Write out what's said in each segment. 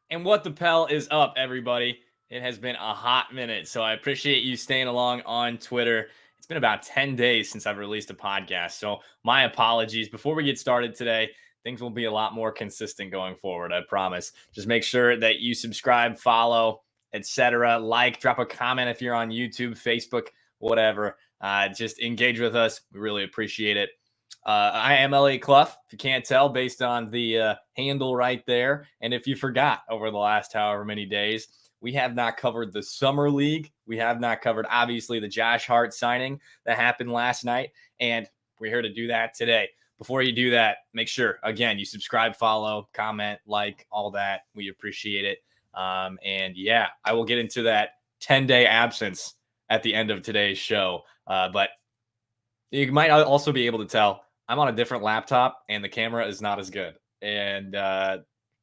And what the Pel is up, everybody? It has been a hot minute, so I appreciate you staying along on Twitter. It's been about 10 days since I've released a podcast, so my apologies. Before we get started today, things will be a lot more consistent going forward, I promise. Just make sure that you subscribe, follow, etc. Like, drop a comment if you're on YouTube, Facebook, whatever. Just engage with us. We really appreciate it. I am LA Clough, if you can't tell, based on the handle right there. And if you forgot over the last however many days, we have not covered the Summer League. We have not covered, obviously, the Josh Hart signing that happened last night. And we're here to do that today. Before you do that, make sure, again, you subscribe, follow, comment, like, all that. We appreciate it. And yeah, I will get into that 10-day absence at the end of today's show. But you might also be able to tell I'm on a different laptop and the camera is not as good. And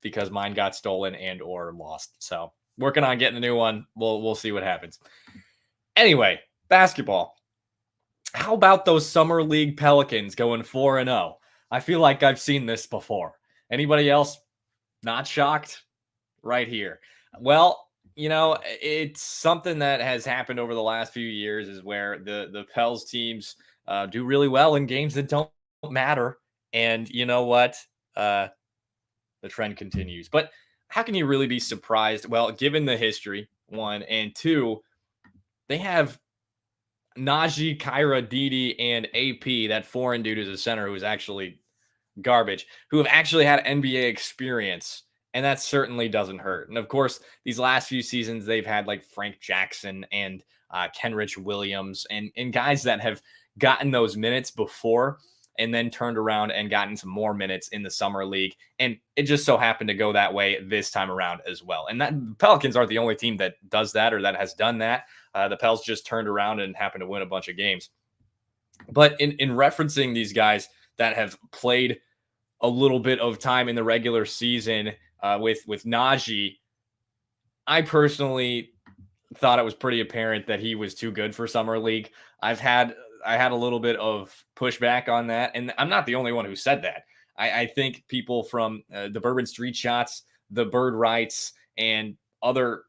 because mine got stolen and or lost. So working on getting a new one. We'll see what happens. Anyway, basketball. How about those Summer League Pelicans going 4-0? I feel like I've seen this before. Anybody else not shocked? Right here. Well, it's something that has happened over the last few years is where the Pels teams do really well in games that don't matter. And you know what? The trend continues. But how can you really be surprised? Well, given the history, one, and two, they have Naji, Kira, Didi, and AP, that foreign dude who's a center who's actually garbage, who have actually had NBA experience. And that certainly doesn't hurt. And of course, these last few seasons, they've had like Frank Jackson and Kenrich Williams and guys that have gotten those minutes before and then turned around and gotten some more minutes in the Summer League. And it just so happened to go that way this time around as well. And that Pelicans aren't the only team that does that or that has done that. The Pels just turned around and happened to win a bunch of games. But in referencing these guys that have played a little bit of time in the regular season with Naji, I personally thought it was pretty apparent that he was too good for Summer League. I had a little bit of pushback on that, and I'm not the only one who said that. I think people from the Bourbon Street Shots, the Bird Rights, and other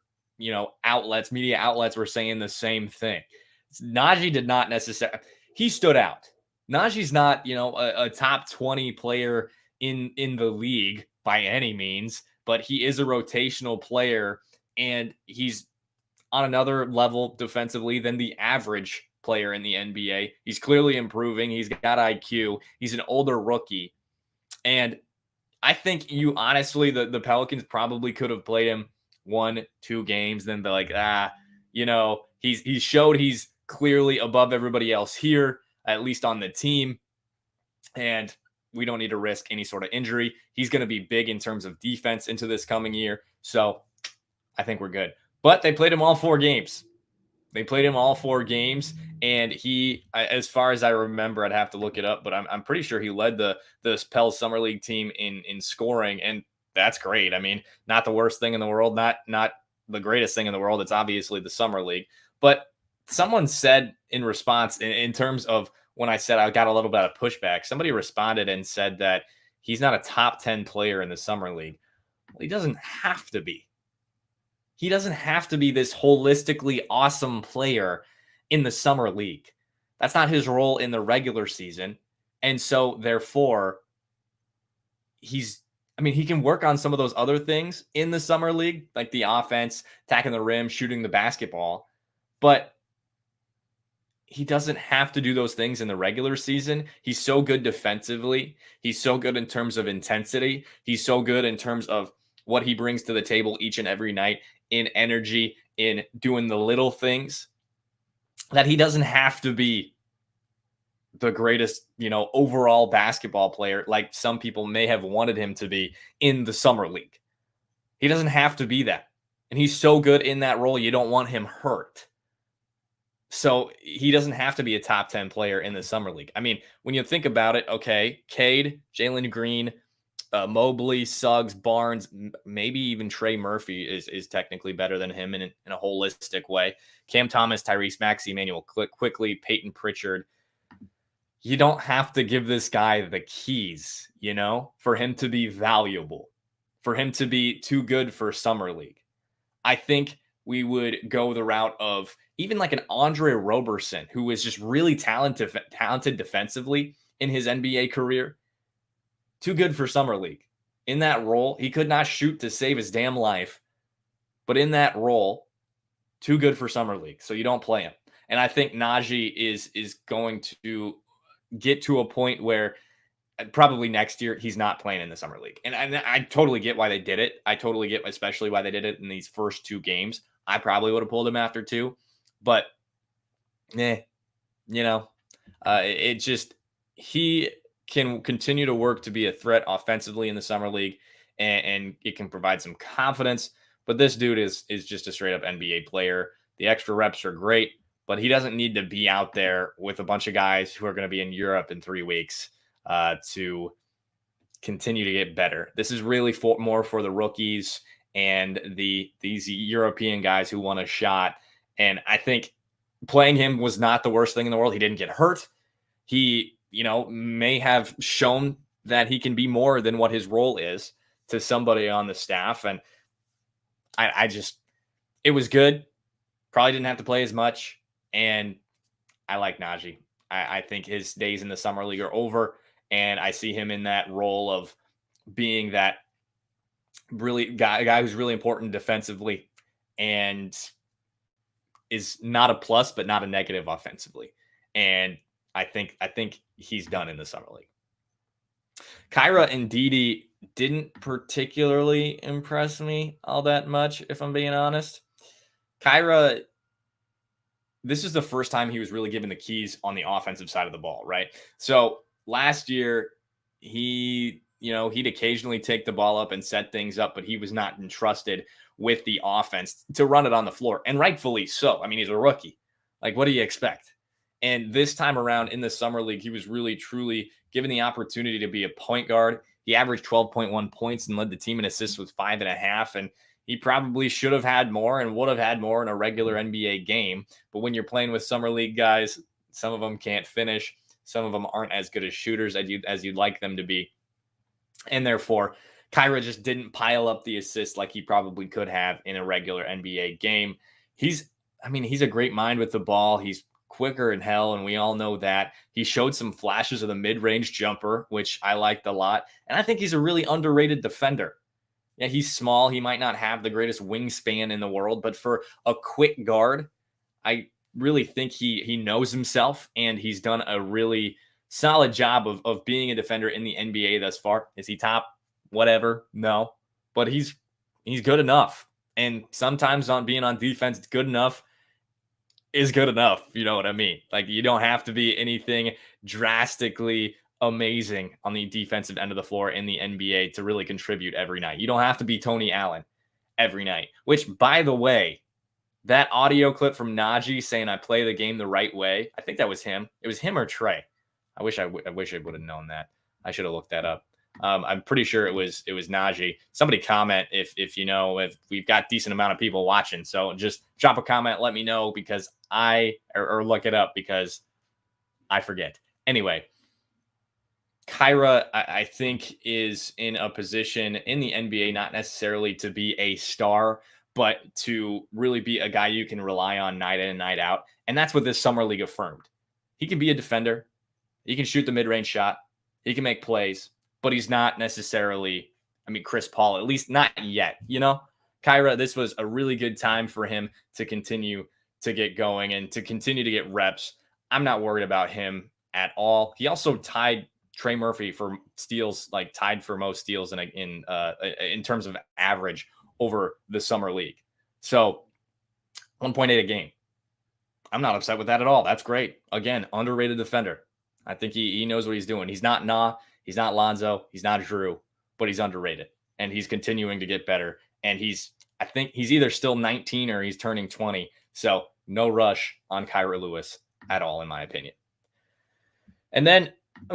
outlets, media outlets were saying the same thing. Naji did not necessarily. He stood out. Naji's not a top 20 player in the league by any means, but he is a rotational player, and he's on another level defensively than the average player in the NBA. He's clearly improving. He's got IQ. He's an older rookie. And I think honestly, the Pelicans probably could have played him 1-2 games, then be like, he showed he's clearly above everybody else here, at least on the team. And we don't need to risk any sort of injury. He's going to be big in terms of defense into this coming year. So I think we're good. But they played him all 4 games. And he, as far as I remember, I'd have to look it up, but I'm pretty sure he led the Pels Summer League team in scoring, and that's great. I mean, not the worst thing in the world, not the greatest thing in the world. It's obviously the Summer League. But someone said in response, in terms of when I said I got a little bit of pushback, somebody responded and said that he's not a top 10 player in the Summer League. Well, he doesn't have to be. He doesn't have to be this holistically awesome player in the Summer League. That's not his role in the regular season. And so, therefore, he can work on some of those other things in the Summer League, like the offense, attacking the rim, shooting the basketball. But he doesn't have to do those things in the regular season. He's so good defensively. He's so good in terms of intensity. He's so good in terms of what he brings to the table each and every night in energy, in doing the little things, that he doesn't have to be the greatest, overall basketball player like some people may have wanted him to be in the Summer League. He doesn't have to be that. And he's so good in that role, you don't want him hurt. So he doesn't have to be a top 10 player in the Summer League. I mean, when you think about it, okay, Cade, Jalen Green, Mobley, Suggs, Barnes, maybe even Trey Murphy is technically better than him in a holistic way. Cam Thomas, Tyrese Maxey, Emmanuel Quickly, Peyton Pritchard. You don't have to give this guy the keys, for him to be valuable, for him to be too good for Summer League. I think we would go the route of even like an Andre Roberson, who is just really talented defensively in his NBA career. Too good for Summer League. In that role, he could not shoot to save his damn life, but in that role, too good for Summer League. So you don't play him. And I think Naji is going to get to a point where probably next year he's not playing in the Summer League. And I totally get why they did it. I totally get especially why they did it in these first 2 games. I probably would have pulled him after 2, but it just, he can continue to work to be a threat offensively in the Summer League, and it can provide some confidence. But this dude is just a straight up NBA player. The extra reps are great, but he doesn't need to be out there with a bunch of guys who are going to be in Europe in 3 weeks to continue to get better. This is really more for the rookies and these European guys who want a shot. And I think playing him was not the worst thing in the world. He didn't get hurt. He, may have shown that he can be more than what his role is to somebody on the staff. And it was good. Probably didn't have to play as much. And I like Naji. I think his days in the Summer League are over. And I see him in that role of being that really guy who's really important defensively and is not a plus, but not a negative offensively. And I think he's done in the Summer League. Kira and Didi didn't particularly impress me all that much, if I'm being honest. Kira, this is the first time he was really given the keys on the offensive side of the ball, right? So last year, he'd occasionally take the ball up and set things up, but he was not entrusted with the offense to run it on the floor, and rightfully so. I mean, he's a rookie. Like, what do you expect? And this time around in the Summer League, he was really, truly given the opportunity to be a point guard. He averaged 12.1 points and led the team in assists with 5.5. And he probably should have had more and would have had more in a regular NBA game. But when you're playing with Summer League guys, some of them can't finish. Some of them aren't as good as shooters as you'd like them to be. And therefore, Kira just didn't pile up the assists like he probably could have in a regular NBA game. He's a great mind with the ball. He's quicker in hell, and we all know that. He showed some flashes of the mid-range jumper, which I liked a lot. And I think he's a really underrated defender. Yeah, he's small. He might not have the greatest wingspan in the world, but for a quick guard, I really think he knows himself, and he's done a really solid job of being a defender in the NBA thus far. Is he top? Whatever. No. But he's good enough. And sometimes being on defense, good enough is good enough. You know what I mean? Like, you don't have to be anything drastically amazing on the defensive end of the floor in the NBA to really contribute every night. You don't have to be Tony Allen every night, which, by the way, that audio clip from Naji saying I play the game the right way, I think that was him. It was him or Trey. I wish I would have known that. I should have looked that up. I'm pretty sure it was Naji. Somebody comment if we've got decent amount of people watching. So just drop a comment, let me know, because or look it up because I forget. Anyway, Kira, I think, is in a position in the NBA not necessarily to be a star, but to really be a guy you can rely on night in and night out. And that's what this Summer League affirmed. He can be a defender. He can shoot the mid-range shot. He can make plays. But he's not necessarily, Chris Paul, at least not yet, Kira, this was a really good time for him to continue to get going and to continue to get reps. I'm not worried about him at all. He also tied Trey Murphy for steals, tied for most steals in terms of average over the Summer League. So 1.8 a game. I'm not upset with that at all. That's great. Again, underrated defender. I think he knows what he's doing. He's not He's not Lonzo. He's not Drew, but he's underrated, and he's continuing to get better. And I think he's either still 19 or he's turning 20. So no rush on Kira Lewis at all, in my opinion. And then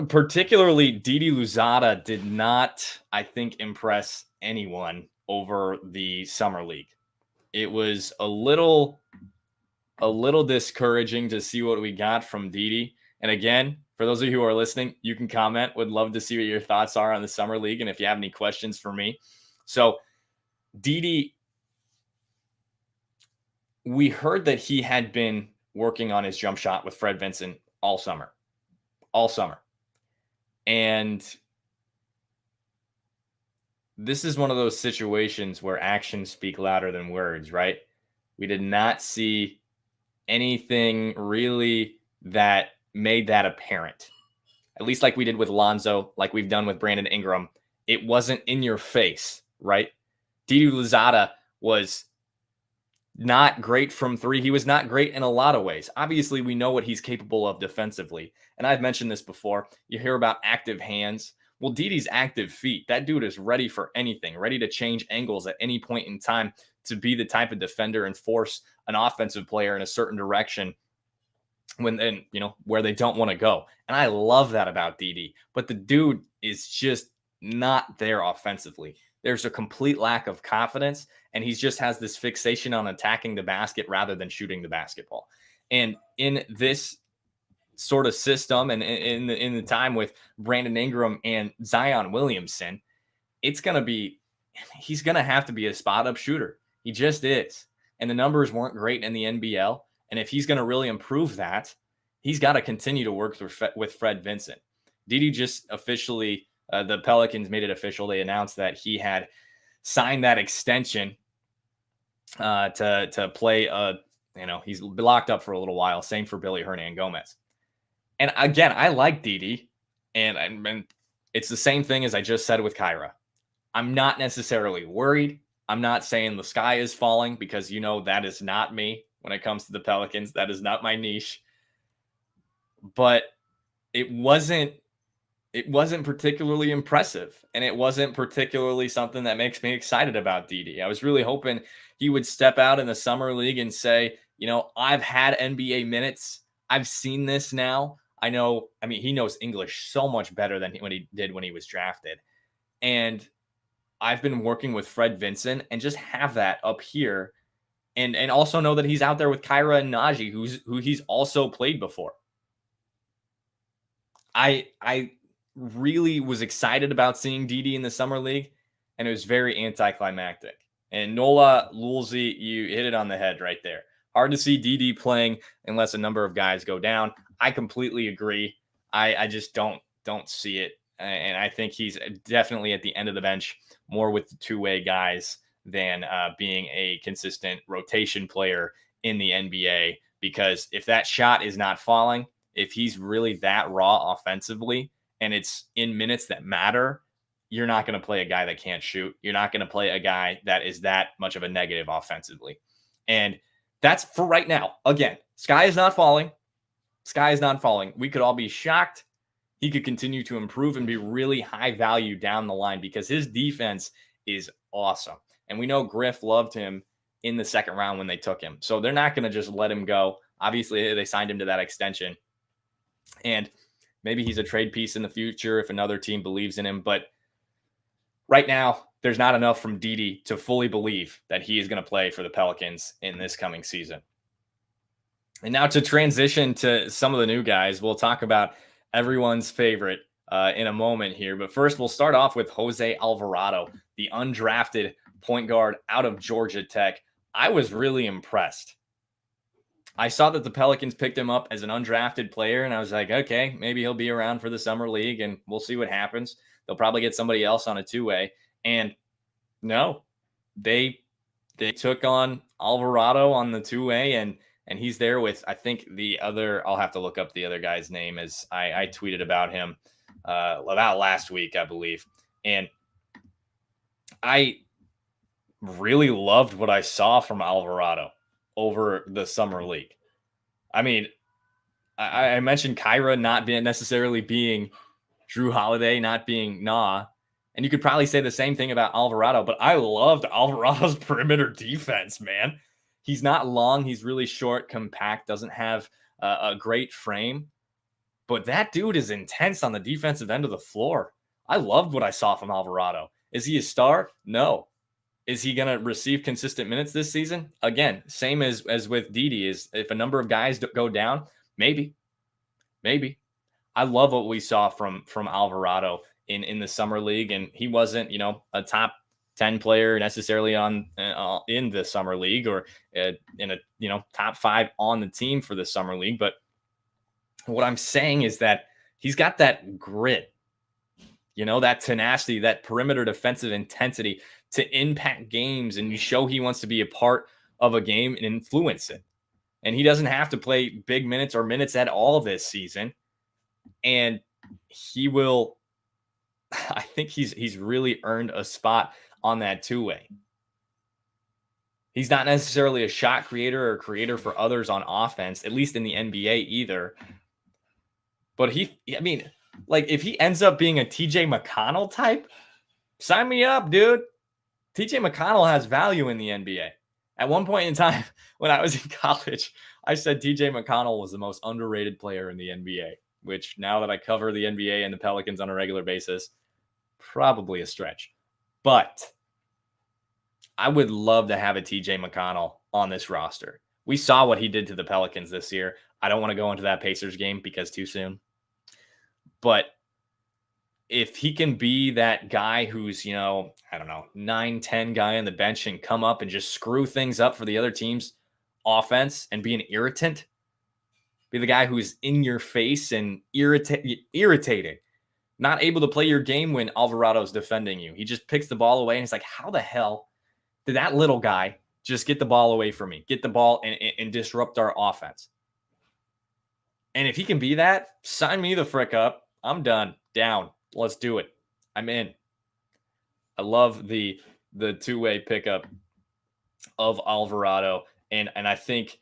particularly Didi Louzada did not, I think, impress anyone over the Summer League. It was a little discouraging to see what we got from Didi. And again, for those of you who are listening, you can comment. Would love to see what your thoughts are on the Summer League and if you have any questions for me. So Didi, we heard that he had been working on his jump shot with Fred Vincent all summer. And this is one of those situations where actions speak louder than words, right? We did not see anything really that made that apparent. At least like we did with Lonzo, like we've done with Brandon Ingram. It wasn't in your face, right? Didi Louzada was not great from three. He was not great in a lot of ways. Obviously, we know what he's capable of defensively. And I've mentioned this before. You hear about active hands. Well, Didi's active feet. That dude is ready for anything, ready to change angles at any point in time to be the type of defender and force an offensive player in a certain direction where they don't want to go. And I love that about Didi. But the dude is just not there offensively. There's a complete lack of confidence, and he just has this fixation on attacking the basket rather than shooting the basketball. And in this sort of system, and in the time with Brandon Ingram and Zion Williamson, he's going to have to be a spot up shooter. He just is. And the numbers weren't great in the NBL. And if he's going to really improve that, he's got to continue to work with Fred Vincent. Didi just officially, the Pelicans made it official. They announced that he had signed that extension to play. He's locked up for a little while. Same for Billy Hernangomez. And again, I like Didi, and it's the same thing as I just said with Kira. I'm not necessarily worried. I'm not saying the sky is falling because that is not me when it comes to the Pelicans. That is not my niche. But it wasn't particularly impressive, and it wasn't particularly something that makes me excited about Didi. I was really hoping he would step out in the summer league and say, I've had NBA minutes. I've seen this now. He knows English so much better than he did when he was drafted. And I've been working with Fred Vincent and just have that up here. And also know that he's out there with Kira and Naji, who he's also played before. I really was excited about seeing Didi in the summer league, and it was very anticlimactic. And Nola, Lulzy, you hit it on the head right there. Hard to see Didi playing unless a number of guys go down. I completely agree. I just don't see it. And I think he's definitely at the end of the bench more with the two-way guys than being a consistent rotation player in the NBA. Because if that shot is not falling, if he's really that raw offensively and it's in minutes that matter, you're not going to play a guy that can't shoot. You're not going to play a guy that is that much of a negative offensively. And that's for right now. Again, sky is not falling. Sky is not falling. We could all be shocked. He could continue to improve and be really high value down the line because his defense is awesome. And we know Griff loved him in the second round when they took him. So they're not going to just let him go. Obviously, they signed him to that extension. And maybe he's a trade piece in the future if another team believes in him. But right now, there's not enough from Didi to fully believe that he is going to play for the Pelicans in this coming season. And now to transition to some of the new guys, we'll talk about everyone's favorite in a moment here. But first, we'll start off with Jose Alvarado, the undrafted point guard out of Georgia Tech. I was really impressed. I saw that the Pelicans picked him up as an undrafted player, and I was like, okay, maybe he'll be around for the summer league, and we'll see what happens. They'll probably get somebody else on a two-way. And no, they took on Alvarado on the two-way, and he's there with, I think, I'll have to look up the other guy's name, as I tweeted about him about last week, I believe. And I really loved what I saw from Alvarado over the summer league. I mean, I mentioned Kira not necessarily being Drew Holiday, not being Nah. And you could probably say the same thing about Alvarado, but I loved Alvarado's perimeter defense, man. He's not long. He's really short, compact, doesn't have a great frame. But that dude is intense on the defensive end of the floor. I loved what I saw from Alvarado. Is he a star? No. Is he going to receive consistent minutes this season? Again, same as with Didi, is if a number of guys go down, maybe. I love what we saw from Alvarado in the summer league, and he wasn't, a top 10 player necessarily on in the summer league or in a top 5 on the team for the summer league. But what I'm saying is that he's got that grit, that tenacity, that perimeter defensive intensity to impact games and show he wants to be a part of a game and influence it. And he doesn't have to play big minutes or minutes at all this season. And he will, I think he's really earned a spot on that two-way. He's not necessarily a shot creator or creator for others on offense, at least in the NBA either. But if he ends up being a TJ McConnell type, sign me up, dude. TJ McConnell has value in the NBA. At one point in time, when I was in college, I said TJ McConnell was the most underrated player in the NBA, which now that I cover the NBA and the Pelicans on a regular basis, probably a stretch. But I would love to have a TJ McConnell on this roster. We saw what he did to the Pelicans this year. I don't want to go into that Pacers game because too soon. But if he can be that guy who's, 9-10 guy on the bench and come up and just screw things up for the other team's offense and be an irritant, be the guy who's in your face and irritated, not able to play your game when Alvarado's defending you. He just picks the ball away and it's like, how the hell did that little guy just get the ball away from me, get the ball and disrupt our offense? And if he can be that, sign me the frick up. I'm done. Down. Let's do it. I'm in. I love the two-way pickup of Alvarado. And I think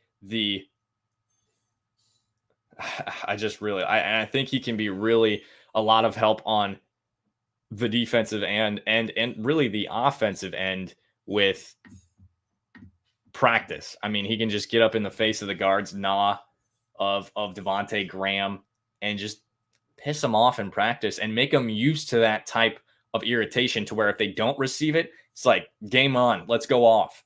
I think he can be really a lot of help on the defensive end and really the offensive end with practice. I mean, he can just get up in the face of the guards, of Devontae Graham, and just piss them off in practice and make them used to that type of irritation to where if they don't receive it, it's like, game on, let's go off.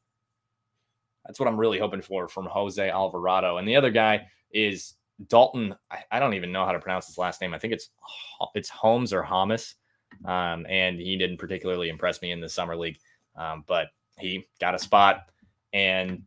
That's what I'm really hoping for from Jose Alvarado. And the other guy is Dalton. I don't even know how to pronounce his last name. I think it's Holmes or Hamas. And he didn't particularly impress me in the summer league. But he got a spot and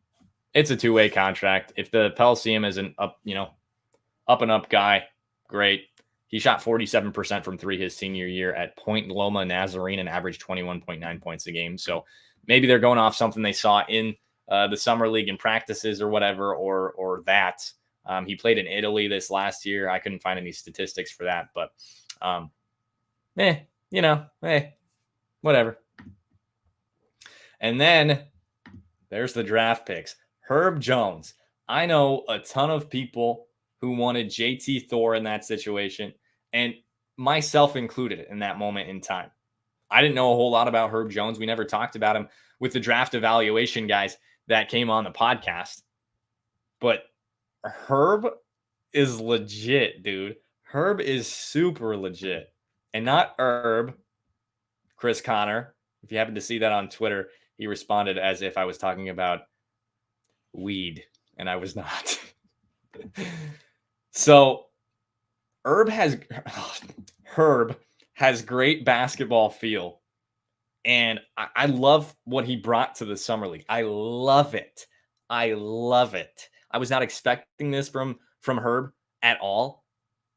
it's a two-way contract. If the Pels see him as an up and up guy, great. He shot 47% from three his senior year at Point Loma Nazarene and averaged 21.9 points a game. So maybe they're going off something they saw in the summer league in practices or whatever, or that. He played in Italy this last year. I couldn't find any statistics for that, but whatever. And then there's the draft picks. Herb Jones. I know a ton of people who wanted JT Thor in that situation, and myself included in that moment in time. I didn't know a whole lot about Herb Jones. We never talked about him with the draft evaluation guys that came on the podcast. But Herb is legit, dude. Herb is super legit. And not Herb, Chris Connor. If you happen to see that on Twitter, he responded as if I was talking about weed, and I was not. So Herb has great basketball feel. And I love what he brought to the summer league. I love it. I was not expecting this from Herb at all.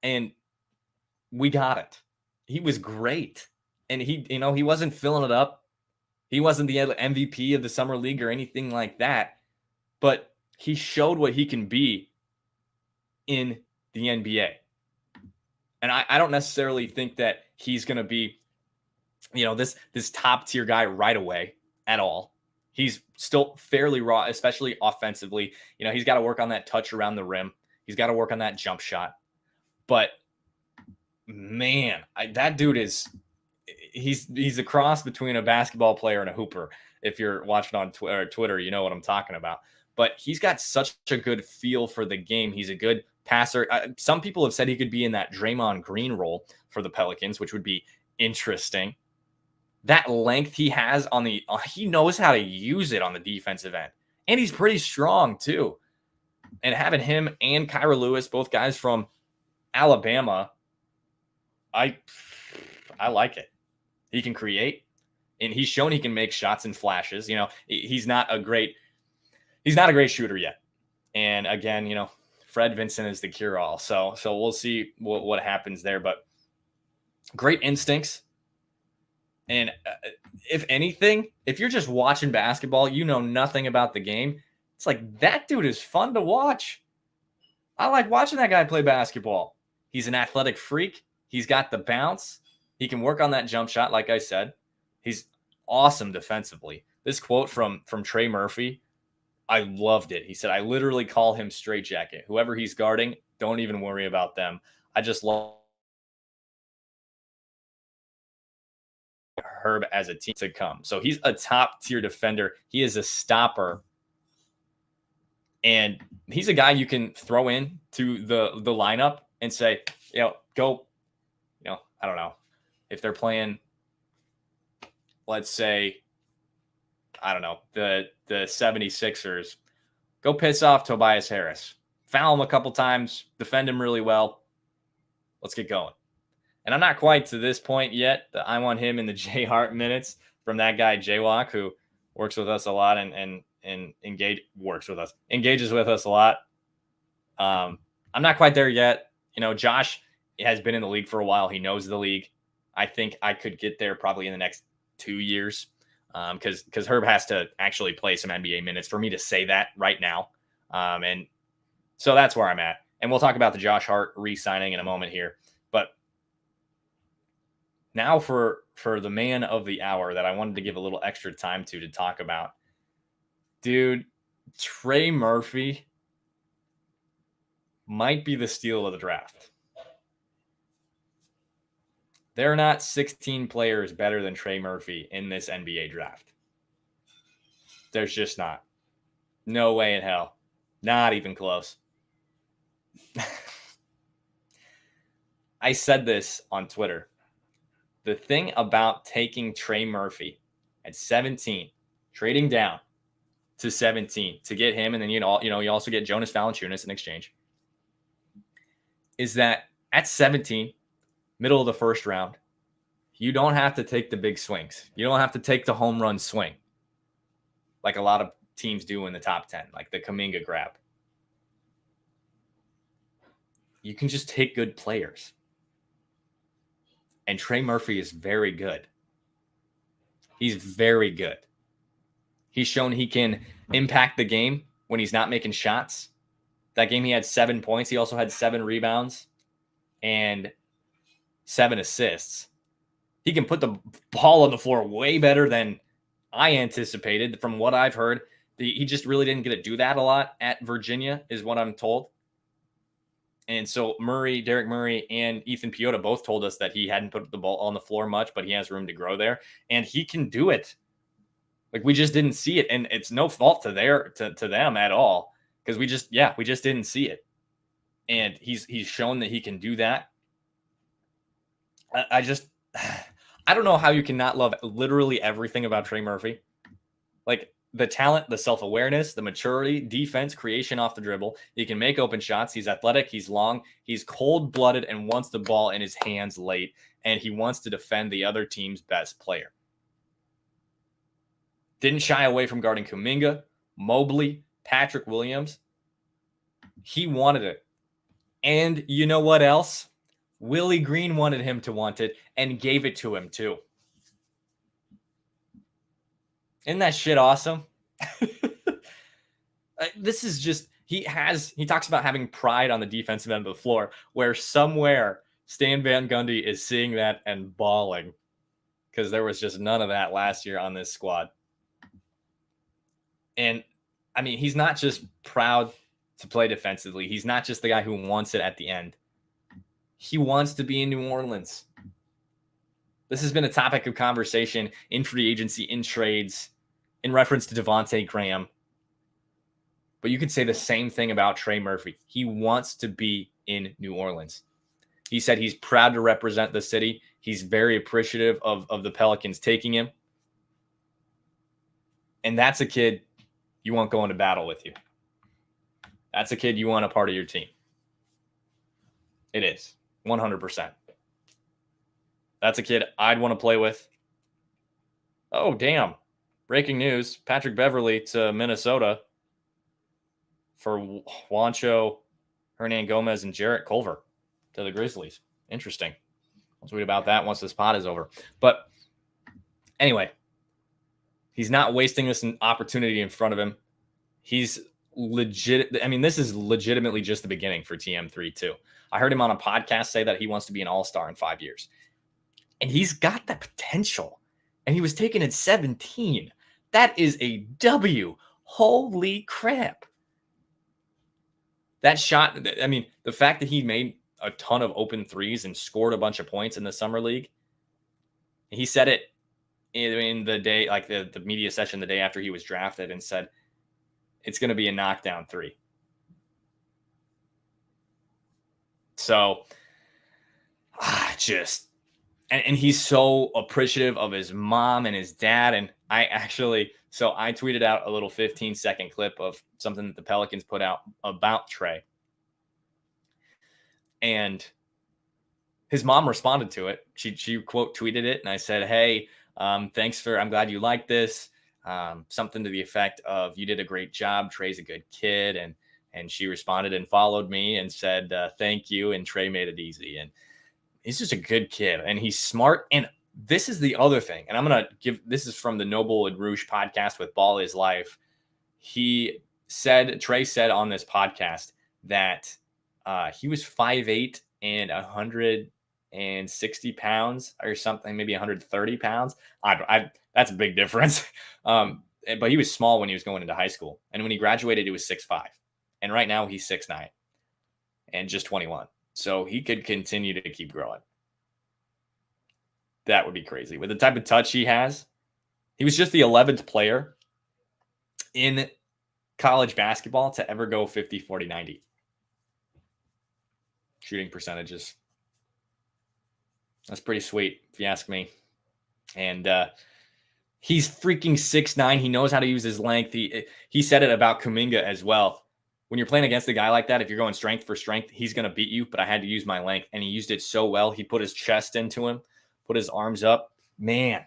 And we got it. He was great. And he wasn't filling it up. He wasn't the MVP of the summer league or anything like that. But he showed what he can be in the NBA. And I don't necessarily think that he's going to be, this top tier guy right away at all. He's still fairly raw, especially offensively. He's got to work on that touch around the rim. He's got to work on that jump shot. But man, that dude he's a cross between a basketball player and a hooper. If you're watching on Twitter, you know what I'm talking about. But he's got such a good feel for the game. He's a good passer. Some people have said he could be in that Draymond Green role for the Pelicans, which would be interesting. That length he has he knows how to use it on the defensive end. And he's pretty strong too. And having him and Kyra Lewis, both guys from Alabama, I like it. He can create. And he's shown he can make shots and flashes. He's not a great shooter yet. And again, Fred Vincent is the cure-all. So we'll see what happens there. But great instincts. And if anything, if you're just watching basketball, nothing about the game. It's like, that dude is fun to watch. I like watching that guy play basketball. He's an athletic freak. He's got the bounce. He can work on that jump shot, like I said. He's awesome defensively. This quote from Trey Murphy, I loved it. He said, I literally call him straitjacket. Whoever he's guarding, don't even worry about them. I just love Herb as a team to come. So he's a top tier defender. He is a stopper. And he's a guy you can throw in to the lineup and say, go, I don't know. If they're playing, let's say, I don't know, the 76ers, go piss off Tobias Harris. Foul him a couple times, defend him really well. Let's get going. And I'm not quite to this point yet. I want him in the J Hart minutes from that guy, Jaywalk, who works with us a lot and engages with us a lot. I'm not quite there yet. Josh has been in the league for a while. He knows the league. I think I could get there probably in the next 2 years because Herb has to actually play some NBA minutes for me to say that right now. And so that's where I'm at. And we'll talk about the Josh Hart re-signing in a moment here. But now for the man of the hour that I wanted to give a little extra time to talk about. Dude, Trey Murphy might be the steal of the draft. There are not 16 players better than Trey Murphy in this NBA draft. There's just not. No way in hell. Not even close. I said this on Twitter. The thing about taking Trey Murphy at 17, trading down to 17 to get him, and then you also get Jonas Valanciunas in exchange, is that at 17, middle of the first round, you don't have to take the big swings. You don't have to take the home run swing like a lot of teams do in the top 10, like the Kuminga grab. You can just take good players. And Trey Murphy is very good. He's very good. He's shown he can impact the game when he's not making shots. That game he had 7 points. He also had 7 rebounds and 7 assists. He can put the ball on the floor way better than I anticipated. From what I've heard, he just really didn't get to do that a lot at Virginia, is what I'm told. And so Derek Murray, and Ethan Piota both told us that he hadn't put the ball on the floor much, but he has room to grow there. And he can do it. Like, we just didn't see it. And it's no fault to them at all. Because we just didn't see it. And he's shown that he can do that. I don't know how you can not love literally everything about Trey Murphy. Like, the talent, the self-awareness, the maturity, defense, creation off the dribble. He can make open shots. He's athletic. He's long. He's cold-blooded and wants the ball in his hands late. And he wants to defend the other team's best player. Didn't shy away from guarding Kuminga, Mobley, Patrick Williams. He wanted it. And you know what else? Willie Green wanted him to want it and gave it to him too. Isn't that shit awesome? This is just, he talks about having pride on the defensive end of the floor, where somewhere Stan Van Gundy is seeing that and bawling, because there was just none of that last year on this squad. And I mean, he's not just proud to play defensively. He's not just the guy who wants it at the end. He wants to be in New Orleans. This has been a topic of conversation in free agency, in trades, in reference to Devontae Graham. But you could say the same thing about Trey Murphy. He wants to be in New Orleans. He said he's proud to represent the city. He's very appreciative of the Pelicans taking him. And that's a kid you want going to battle with you. That's a kid you want a part of your team. It is. 100%. That's a kid I'd want to play with. Oh, damn. Breaking news. Patrick Beverley to Minnesota for Juancho, Hernan Gomez, and Jarrett Culver to the Grizzlies. Interesting. I'll tweet about that once this pod is over. But anyway, he's not wasting this opportunity in front of him. He's legit. I mean, this is legitimately just the beginning for TM3 too. I heard him on a podcast say that he wants to be an all-star in 5 years. And he's got the potential. And he was taken at 17. That is a W. Holy crap. That shot, I mean, the fact that he made a ton of open threes and scored a bunch of points in the summer league. He said it in the day, like the media session the day after he was drafted, and said, it's going to be a knockdown three. So and he's so appreciative of his mom and his dad. And I tweeted out a little 15-second clip of something that the Pelicans put out about Trey. And his mom responded to it. She quote tweeted it. And I said, hey, I'm glad you like this. Something to the effect of, you did a great job. Trey's a good kid. And she responded and followed me and said, thank you. And Trey made it easy. And he's just a good kid, and he's smart. And this is the other thing. And I'm going to this is from the Noble and Rouge podcast with Ball is Life. Trey said on this podcast that he was 5'8" and 160 pounds or something, maybe 130 pounds. That's a big difference. But he was small when he was going into high school. And when he graduated, he was 6'5". And right now he's 6'9" and just 21. So he could continue to keep growing. That would be crazy. With the type of touch he has, he was just the 11th player in college basketball to ever go 50, 40, 90. Shooting percentages. That's pretty sweet, if you ask me. And he's freaking 6'9". He knows how to use his length. He said it about Kuminga as well. When you're playing against a guy like that, if you're going strength for strength, he's going to beat you, but I had to use my length, and he used it so well. He put his chest into him, put his arms up. Man,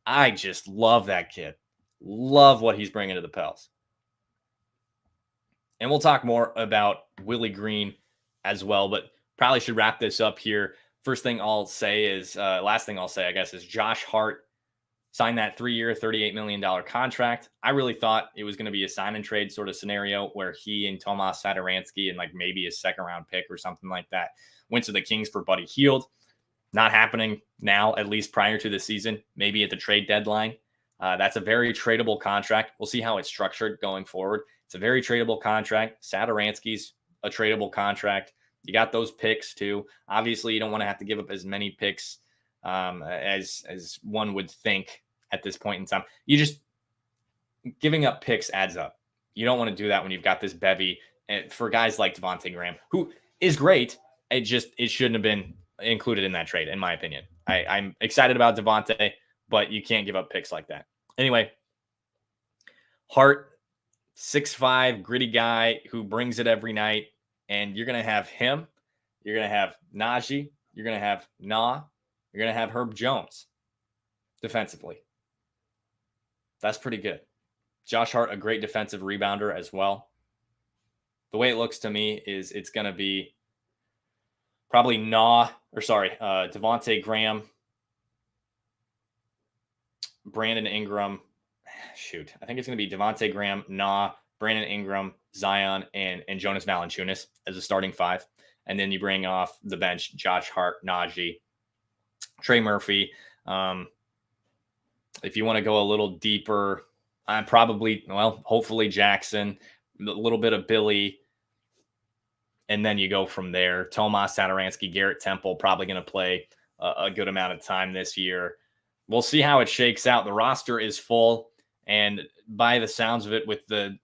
I just love that kid. Love what he's bringing to the Pels. And we'll talk more about Willie Green as well, but probably should wrap this up here. Last thing I'll say, I guess, is Josh Hart signed that 3-year, $38 million contract. I really thought it was going to be a sign and trade sort of scenario where he and Tomas Satoransky and like maybe a second-round pick or something like that went to the Kings for Buddy Hield. Not happening now, at least prior to the season, maybe at the trade deadline. That's a very tradable contract. We'll see how it's structured going forward. It's a very tradable contract. Satoransky's a tradable contract. You got those picks too. Obviously, you don't want to have to give up as many picks as one would think at this point in time. Giving up picks adds up. You don't want to do that when you've got this bevy. And for guys like Devontae Graham, who is great, it shouldn't have been included in that trade, in my opinion. I'm excited about Devontae, but you can't give up picks like that. Anyway, Hart, 6'5", gritty guy who brings it every night. And you're going to have him. You're going to have Naji. You're going to have Nah. You're going to have Herb Jones defensively. That's pretty good. Josh Hart, a great defensive rebounder as well. The way it looks to me is it's going to be probably Devontae Graham, Brandon Ingram. Shoot, I think it's going to be Devontae Graham, Nah, Brandon Ingram, Zion, and Jonas Valanciunas as a starting five. And then you bring off the bench Josh Hart, Naji, Trey Murphy. If you want to go a little deeper, hopefully Jackson, a little bit of Billy, and then you go from there. Tomas Satoransky, Garrett Temple, probably going to play a good amount of time this year. We'll see how it shakes out. The roster is full, and by the sounds of it, with the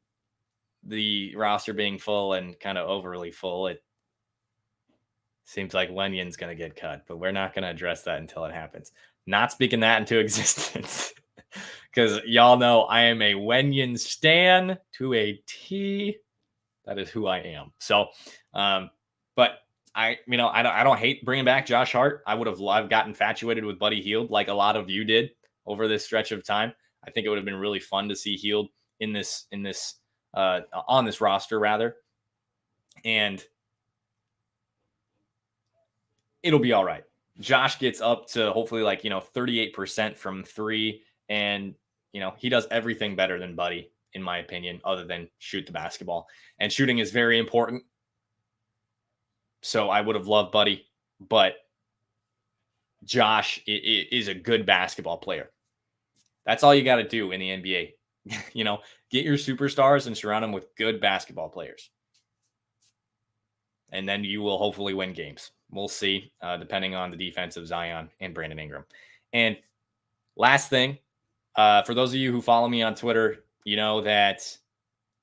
roster being full and kind of overly full, it seems like Wenyon's going to get cut, but we're not going to address that until it happens. Not speaking that into existence, because y'all know I am a Wenyon stan to a T. That is who I am. So, but I don't hate bringing back Josh Hart. I would have gotten infatuated with Buddy Hield like a lot of you did over this stretch of time. I think it would have been really fun to see Hield on this roster rather. And it'll be all right. Josh gets up to hopefully 38% from three. And, he does everything better than Buddy, in my opinion, other than shoot the basketball. And shooting is very important. So I would have loved Buddy, but Josh is a good basketball player. That's all you got to do in the NBA. Get your superstars and surround them with good basketball players. And then you will hopefully win games. We'll see, depending on the defense of Zion and Brandon Ingram. And last thing, for those of you who follow me on Twitter, you know that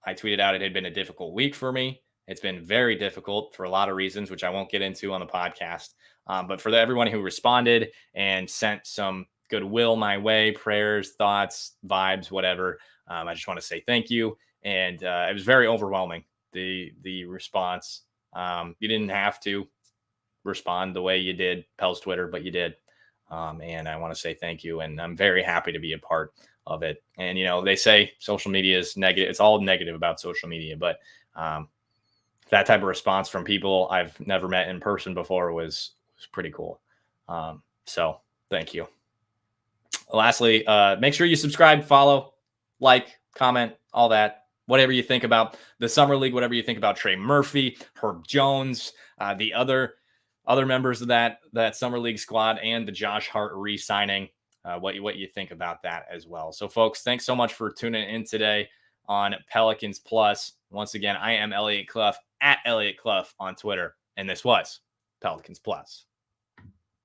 I tweeted out it had been a difficult week for me. It's been very difficult for a lot of reasons, which I won't get into on the podcast. But for everyone who responded and sent some goodwill my way, prayers, thoughts, vibes, whatever, I just want to say thank you. And it was very overwhelming, the response. You didn't have to respond the way you did Pel's Twitter, but you did. And I want to say thank you. And I'm very happy to be a part of it. And, they say social media is negative. It's all negative about social media, but that type of response from people I've never met in person before was pretty cool. So thank you. Lastly, make sure you subscribe, follow, like, comment, all that. Whatever you think about the Summer League, whatever you think about Trey Murphy, Herb Jones, the other members of that Summer League squad, and the Josh Hart re-signing, what you think about that as well. So, folks, thanks so much for tuning in today on Pelicans Plus. Once again, I am Elliot Clough at Elliot Clough on Twitter, and this was Pelicans Plus.